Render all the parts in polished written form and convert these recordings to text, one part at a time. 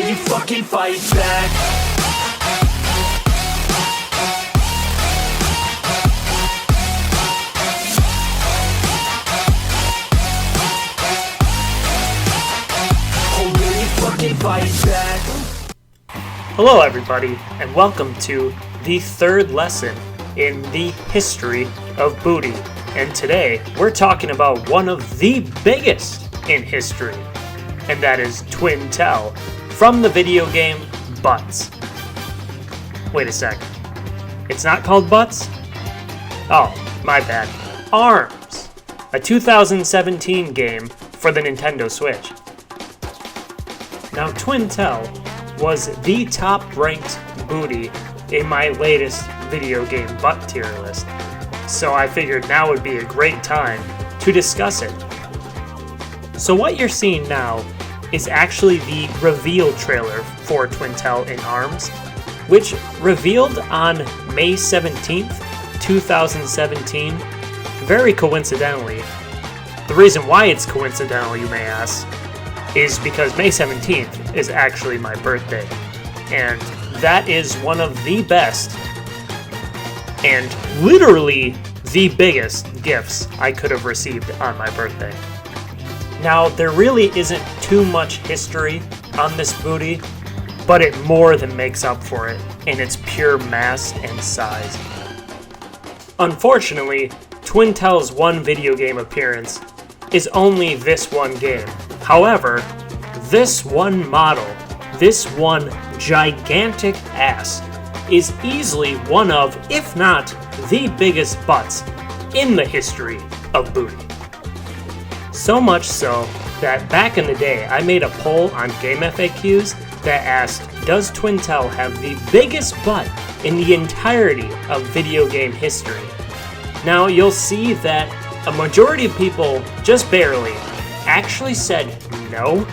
you fucking fight back? Hello everybody, and welcome to the third lesson in the history of booty. And today, we're talking about one of the biggest in history, and that is Twintelle, from the video game Butts. Wait a sec, it's not called Butts? Oh, my bad. ARMS, a 2017 game for the Nintendo Switch. Now, Twintelle was the top-ranked booty in my latest video game butt tier list, so I figured now would be a great time to discuss it. So what you're seeing now is actually the reveal trailer for Twintelle in ARMS, which revealed on May 17th, 2017, very coincidentally. The reason why it's coincidental, you may ask, is because May 17th is actually my birthday, and that is one of the best and literally the biggest gifts I could have received on my birthday. Now, there really isn't too much history on this booty, but it more than makes up for it in its pure mass and size. Unfortunately, Twintelle's one video game appearance is only this one game. However, this one model, this one gigantic ass, is easily one of, if not the biggest butts in the history of booty. So much so that back in the day, I made a poll on Game FAQs that asked, does Twintelle have the biggest butt in the entirety of video game history? Now, you'll see that a majority of people, just barely, actually said no,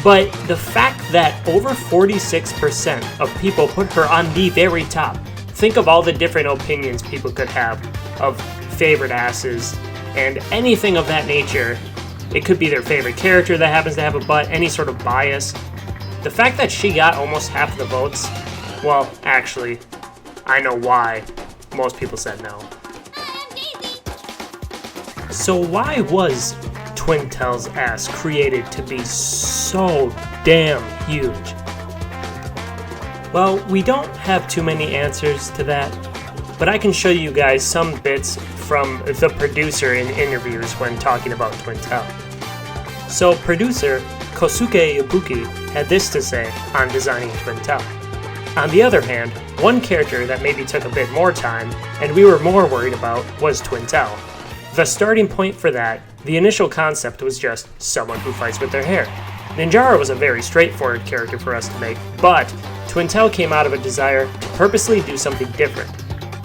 but the fact that over 46% of people put her on the very top. Think of all the different opinions people could have of favorite asses and anything of that nature. It could be their favorite character that happens to have a butt, any sort of bias. The fact that she got almost half the votes, well, actually, I know why most people said no. So why was Twintelle's ass created to be so damn huge? Well, we don't have too many answers to that, but I can show you guys some bits from the producer in interviews when talking about Twintelle. So producer Kosuke Ibuki had this to say on designing Twintelle. On the other hand, one character that maybe took a bit more time and we were more worried about was Twintelle. The starting point for that, the initial concept was just someone who fights with their hair. Ninjara was a very straightforward character for us to make, but Twintelle came out of a desire to purposely do something different.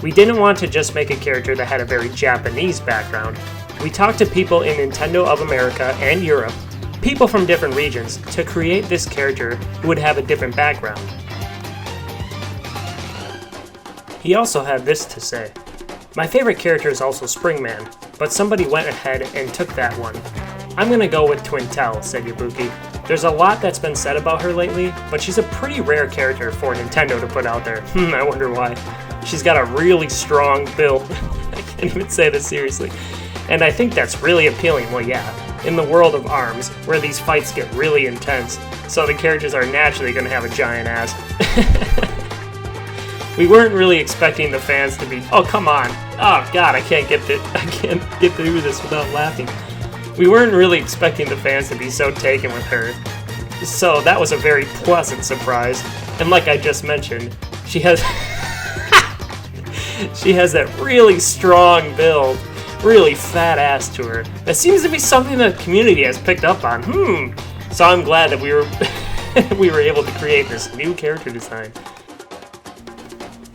We didn't want to just make a character that had a very Japanese background. We talked to people in Nintendo of America and Europe, people from different regions, to create this character who would have a different background. He also had this to say. My favorite character is also Springman, but somebody went ahead and took that one. I'm gonna go with Twintelle, said Ibuki. There's a lot that's been said about her lately, but she's a pretty rare character for Nintendo to put out there. I wonder why. She's got a really strong build. I can't even say this seriously. And I think that's really appealing. Well, yeah, in the world of ARMS, where these fights get really intense, so the characters are naturally gonna have a giant ass. We weren't really expecting the fans to be, oh come on, oh god, I can't get through this without laughing. We weren't really expecting the fans to be so taken with her. So that was a very pleasant surprise. And like I just mentioned, she has that really strong build, really fat ass to her. That seems to be something that the community has picked up on. So I'm glad that we were able to create this new character design.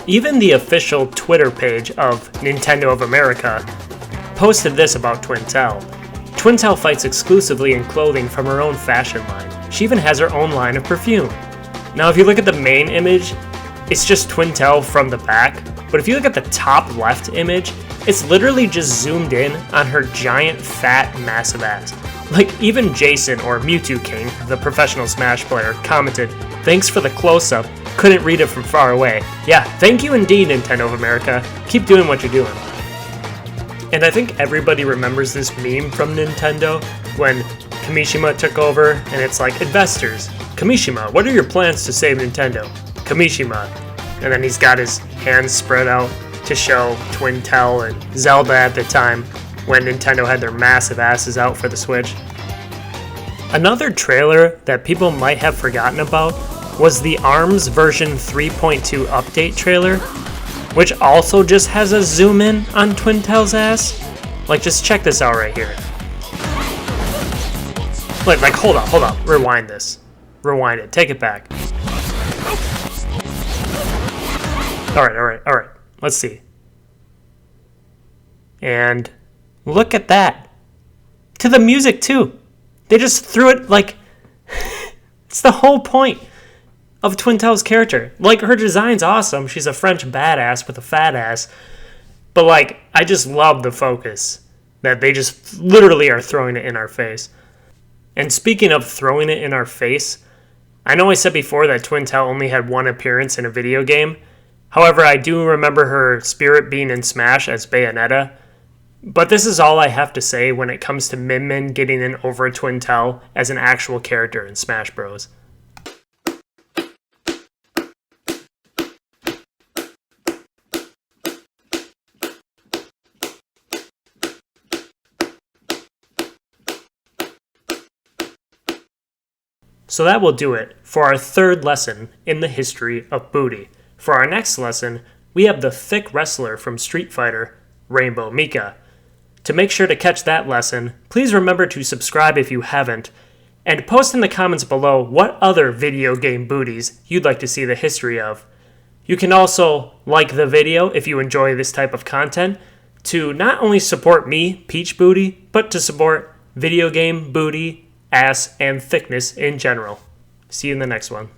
Even the official Twitter page of Nintendo of America posted this about Twintelle. Twintelle fights exclusively in clothing from her own fashion line. She even has her own line of perfume. Now if you look at the main image, it's just Twintelle from the back, but if you look at the top left image, it's literally just zoomed in on her giant, fat, massive ass. Like, even Jason, or Mewtwo King, the professional Smash player, commented, "Thanks for the close-up. Couldn't read it from far away." Yeah, thank you indeed, Nintendo of America. Keep doing what you're doing. And I think everybody remembers this meme from Nintendo when Kamishima took over, and it's like, investors, Kamishima, what are your plans to save Nintendo? Kamishima. And then he's got his hands spread out to show Twintelle and Zelda at the time when Nintendo had their massive asses out for the Switch. Another trailer that people might have forgotten about was the ARMS version 3.2 update trailer, which also just has a zoom in on Twintelle's ass. Like, just check this out right here. Like, hold up, rewind this. Rewind it, take it back. Alright, let's see. And look at that. To the music, too. They just threw it, like, it's the whole point of Twintelle's character. Like, her design's awesome. She's a French badass with a fat ass. But, like, I just love the focus that they just literally are throwing it in our face. And speaking of throwing it in our face, I know I said before that Twintelle only had one appearance in a video game. However, I do remember her spirit being in Smash as Bayonetta. But this is all I have to say when it comes to Min Min getting in over Twintelle as an actual character in Smash Bros. So that will do it for our third lesson in the history of booty. For our next lesson, we have the thick wrestler from Street Fighter, Rainbow Mika. To make sure to catch that lesson, please remember to subscribe if you haven't, and post in the comments below what other video game booties you'd like to see the history of. You can also like the video if you enjoy this type of content, to not only support me, Peach Booty, but to support video game booty, ass, and thickness in general. See you in the next one.